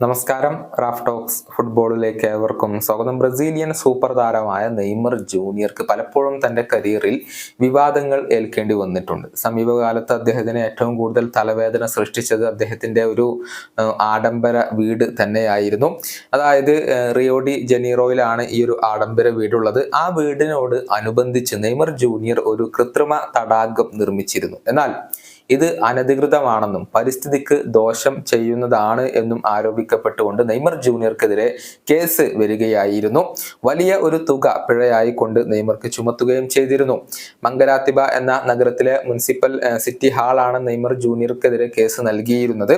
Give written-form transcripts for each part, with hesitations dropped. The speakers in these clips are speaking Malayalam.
നമസ്കാരം. റാഫ് ടോക്സ് ഫുട്ബോളിലേക്ക് ഏവർക്കും സ്വാഗതം. ബ്രസീലിയൻ സൂപ്പർ താരമായ നെയ്മർ ജൂനിയർക്ക് പലപ്പോഴും തന്റെ കരിയറിൽ വിവാദങ്ങൾ ഏൽക്കേണ്ടി വന്നിട്ടുണ്ട്. സമീപകാലത്ത് അദ്ദേഹത്തിന് ഏറ്റവും കൂടുതൽ തലവേദന സൃഷ്ടിച്ചത് അദ്ദേഹത്തിന്റെ ഒരു ആഡംബര വീട് തന്നെയായിരുന്നു. അതായത് റിയോ ഡി ജനീറോയിലാണ് ഈ ഒരു ആഡംബര വീടുള്ളത്. ആ വീടിനോട് അനുബന്ധിച്ച് നെയ്മർ ജൂനിയർ ഒരു കൃത്രിമ തടാകം നിർമ്മിച്ചിരുന്നു. എന്നാൽ ഇത് അനധികൃതമാണെന്നും പരിസ്ഥിതിക്ക് ദോഷം ചെയ്യുന്നതാണ് എന്നും ആരോപിക്കപ്പെട്ടുകൊണ്ട് നെയ്മർ ജൂനിയർക്കെതിരെ കേസ് വരികയായിരുന്നു. വലിയ ഒരു തുക പിഴയായി കൊണ്ട് നെയ്മർക്ക് ചുമത്തുകയും ചെയ്തിരുന്നു. മംഗലാത്തിബ എന്ന നഗരത്തിലെ മുനിസിപ്പൽ സിറ്റി ഹാളാണ് നെയ്മർ ജൂനിയർക്കെതിരെ കേസ് നൽകിയിരുന്നത്.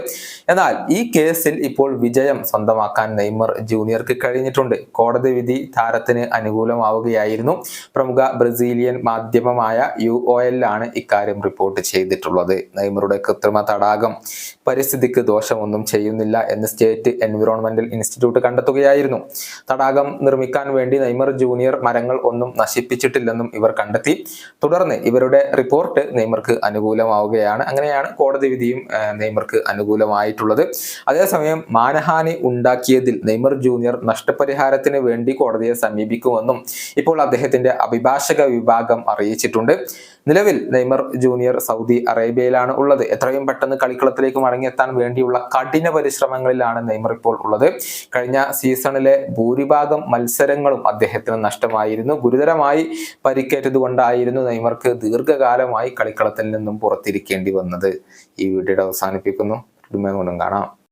എന്നാൽ ഈ കേസിൽ ഇപ്പോൾ വിജയം സ്വന്തമാക്കാൻ നെയ്മർ ജൂനിയർക്ക് കഴിഞ്ഞിട്ടുണ്ട്. കോടതി വിധി താരത്തിന് അനുകൂലമാവുകയായിരുന്നു. പ്രമുഖ ബ്രസീലിയൻ മാധ്യമമായ UOL ആണ് ഇക്കാര്യം റിപ്പോർട്ട് ചെയ്തിട്ടുള്ളത്. നെയ്മറുടെ കൃത്രിമ തടാകം പരിസ്ഥിതിക്ക് ദോഷമൊന്നും ചെയ്യുന്നില്ല എന്ന് സ്റ്റേറ്റ് എൻവിറോൺമെന്റൽ ഇൻസ്റ്റിറ്റ്യൂട്ട് കണ്ടെത്തുകയായിരുന്നു. തടാകം നിർമ്മിക്കാൻ വേണ്ടി നെയ്മർ ജൂനിയർ മരങ്ങൾ ഒന്നും നശിപ്പിച്ചിട്ടില്ലെന്നും ഇവർ കണ്ടെത്തി. തുടർന്ന് ഇവരുടെ റിപ്പോർട്ട് നെയ്മർക്ക് അനുകൂലമാവുകയാണ്. അങ്ങനെയാണ് കോടതി വിധിയും നെയ്മർക്ക് അനുകൂലമായിട്ടുള്ളത്. അതേസമയം മാനഹാനി ഉണ്ടാക്കിയതിൽ നെയ്മർ ജൂനിയർ നഷ്ടപരിഹാരത്തിന് വേണ്ടി കോടതിയെ സമീപിക്കുമെന്നും ഇപ്പോൾ അദ്ദേഹത്തിന്റെ അഭിഭാഷക വിഭാഗം അറിയിച്ചിട്ടുണ്ട്. നിലവിൽ നെയ്മർ ജൂനിയർ സൗദി അറേബ്യയിലാണ് ഉള്ളത്. എത്രയും പെട്ടെന്ന് കളിക്കളത്തിലേക്ക് മടങ്ങിയെത്താൻ വേണ്ടിയുള്ള കഠിന പരിശ്രമങ്ങളിലാണ് നെയ്മർ ഇപ്പോൾ ഉള്ളത്. കഴിഞ്ഞ സീസണിലെ ഭൂരിഭാഗം മത്സരങ്ങളും അദ്ദേഹത്തിന് നഷ്ടമായിരുന്നു. ഗുരുതരമായി പരിക്കേറ്റത് കൊണ്ടായിരുന്നു നെയ്മർക്ക് ദീർഘകാലമായി കളിക്കളത്തിൽ നിന്നും പുറത്തിരിക്കേണ്ടി വന്നത്. ഈ വീഡിയോ അവസാനിപ്പിക്കുന്നു. കാണാം.